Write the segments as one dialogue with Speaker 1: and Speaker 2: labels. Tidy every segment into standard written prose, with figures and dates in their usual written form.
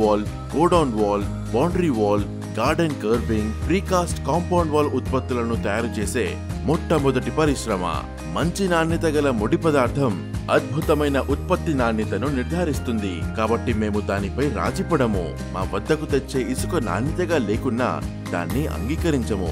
Speaker 1: Wall, godown wall, boundary wall, garden carving, precast compound wall ఉత్పత్తులను తయారు చేసే మొట్టమొదటి పరిశ్రమ. మంచి నాణ్యత గల ముడి పదార్థం అద్భుతమైన ఉత్పత్తి నాణ్యతను నిర్ధారిస్తుంది. కాబట్టి మేము దానిపై రాజీపడము. మా వద్దకు తెచ్చే ఇసుక నాణ్యతగా లేకున్నా దాన్ని అంగీకరించము.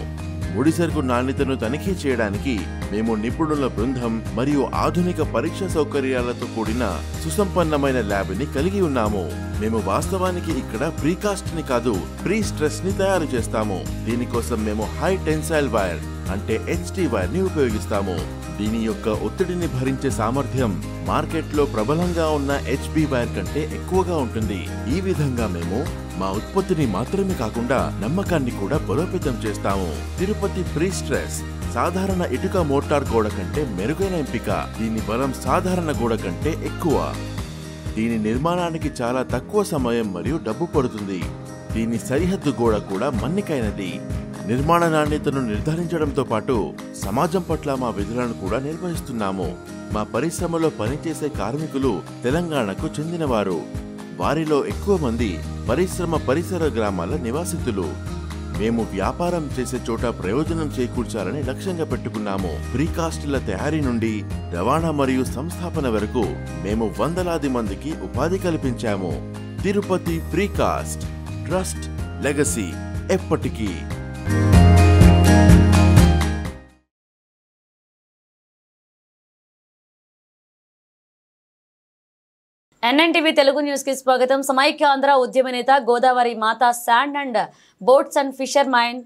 Speaker 1: ముడి సరుకు నాణ్యతను తనిఖీ చేయడానికి మేము నిపుణుల బృందం మరియు ఆధునిక పరీక్ష సౌకర్యాలతో కూడిన సుసంపన్నమైన ల్యాబ్ ని కలిగి ఉన్నాము. మేము వాస్తవానికి ఇక్కడ ప్రీకాస్ట్ ని కాదు, ప్రీ స్ట్రెస్ ని తయారు చేస్తాము. దీనికోసం మేము హై టెన్సైల్ వైర్ అంటే HT వైర్ ని ఉపయోగిస్తాము. దీని యొక్క ఒత్తిడిని భరించే సామర్థ్యం మార్కెట్లో ప్రబలంగా ఉన్న HB వైర్ కంటే ఎక్కువగా ఉంటుంది. ఈ విధంగా మేము మా ఉత్పత్తిని మాత్రమే కాకుండా నమ్మకాన్ని కూడా బలోపేతం చేస్తాము. తిరుపతి ప్రీ స్ట్రెస్ సాధారణ ఇటుక మోటార్ గోడ కంటే మెరుగైన ఎంపిక. దీని బలం సాధారణ గోడ కంటే ఎక్కువ. దీని నిర్మాణానికి చాలా తక్కువ సమయం మరియు డబ్బు పడుతుంది. దీని సరిహద్దు గోడ కూడా మన్నికైనది. నిర్మాణ నాణ్యతను నిర్ధారించడంతో పాటు సమాజం పట్ల మా విధులను కూడా నిర్వహిస్తున్నాము. మా పరిశ్రమలో పనిచేసే కార్మికులు తెలంగాణకు చెందినవారు. వారిలో ఎక్కువ మంది పరిశ్రమ పరిసర గ్రామాల నివాసితులు. మేము వ్యాపారం చేసే చోట ప్రయోజనం చేకూర్చాలని లక్ష్యంగా పెట్టుకున్నాము. ప్రీకాస్టుల తయారీ నుండి రవాణా మరియు సంస్థాపన వరకు మేము వందలాది మందికి ఉపాధి కల్పించాము. తిరుపతి ప్రీకాస్ట్, ట్రస్ట్, లెగసీ ఎప్పటికీ.
Speaker 2: NNTV తెలుగు న్యూస్ కి స్వాగతం. సమైక్య ఆంధ్ర ఉద్యమ నేత Godavari Mata sand and boats and fisherman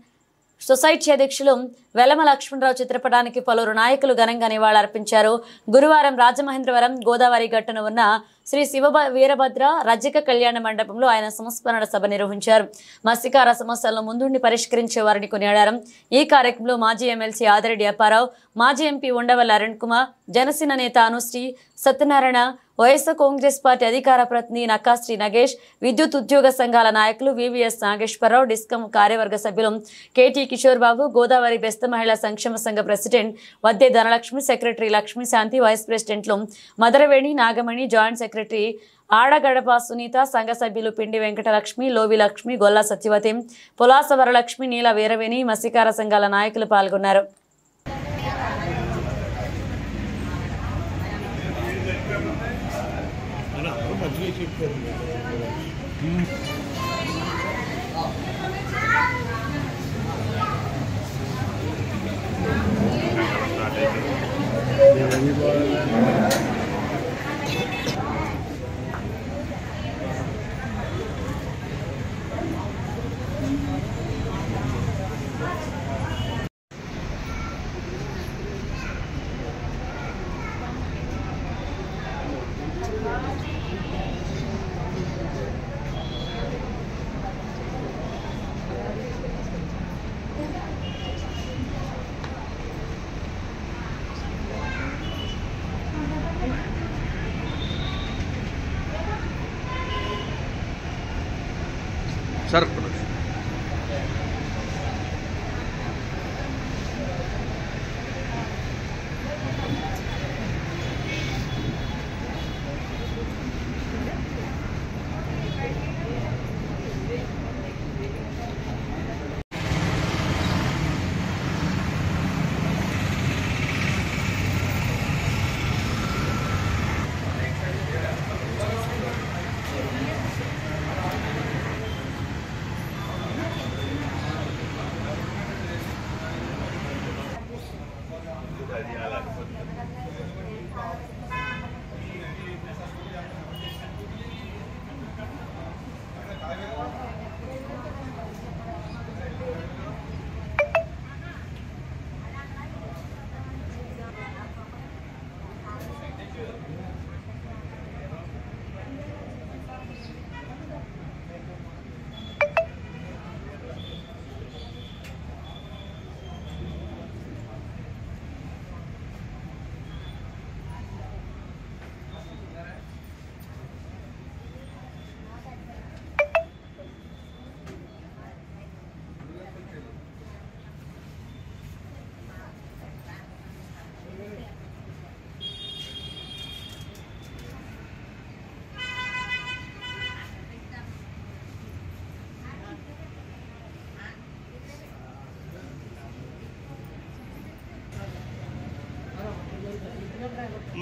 Speaker 2: society అధ్యక్షులు వెలమ లక్ష్మణరావు చిత్రపటానికి పలువురు నాయకులు ఘనంగా నివాళులర్పించారు. గురువారం రాజమహేంద్రవరం గోదావరి గట్టున ఉన్న శ్రీ శివ వీరభద్ర రజక కళ్యాణ మండపంలో ఆయన సంస్మరణ సభ నిర్వహించారు. మత్స్యకార సమస్యలను ముందుండి పరిష్కరించే వారిని కొనియాడారు. ఈ కార్యక్రమంలో మాజీ ఎమ్మెల్సీ ఆదిరెడ్డి అప్పారావు, మాజీ ఎంపీ ఉండవల్లి అరుణ్ కుమార్, జనసేన నేత అనుశ్రీ సత్యనారాయణ, వైఎస్ఆర్ కాంగ్రెస్ పార్టీ అధికార ప్రతినిధి నక్కాశ్రీ నగేష్, విద్యుత్ ఉద్యోగ సంఘాల నాయకులు వివిఎస్ నాగేశ్వరరావు, డిస్కమ్ కార్యవర్గ సభ్యులు KT కిషోర్ బాబు, గోదావరి బెస్త మహిళా సంక్షేమ సంఘ president Vadde Dhanalakshmi, secretary Lakshmi Shanti, vice ప్రెసిడెంట్లు మదరవేణి నాగమణి, జాయింట్ సెక్రటరీ ఆడగడప సునీత, సంఘ సభ్యులు పిండి వెంకటలక్ష్మి, లోవి లక్ష్మి, గొల్లా సత్యవతి, పులాస వరలక్ష్మి, నీల వీరవేణి, మత్స్యకార సంఘాల నాయకులు పాల్గొన్నారు.
Speaker 3: सर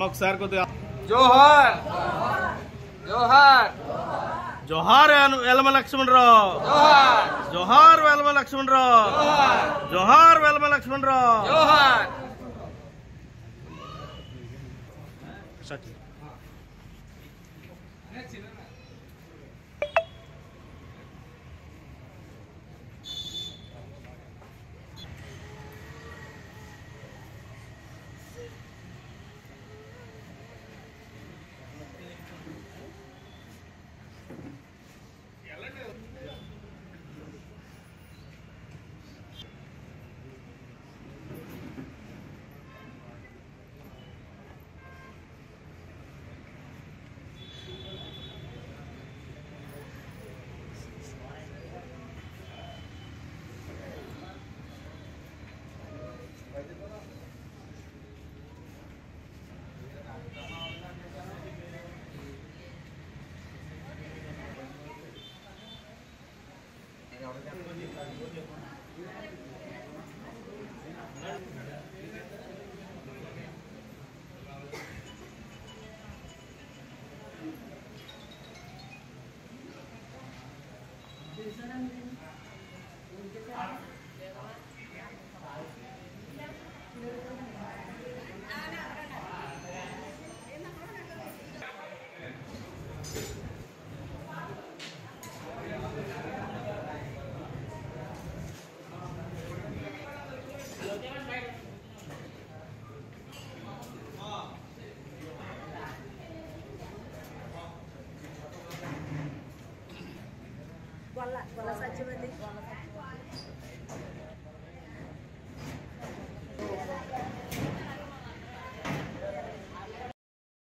Speaker 3: ఒకసారి కొద్దిగా
Speaker 4: జోహార్ జోహార్
Speaker 3: జోహార్ వెలమ లక్ష్మణరావు, జోహార్ వెలమ లక్ష్మణరావు, జోహార్ వెలమ లక్ష్మణరావు,
Speaker 4: జోహార్.
Speaker 5: Bola saja berarti.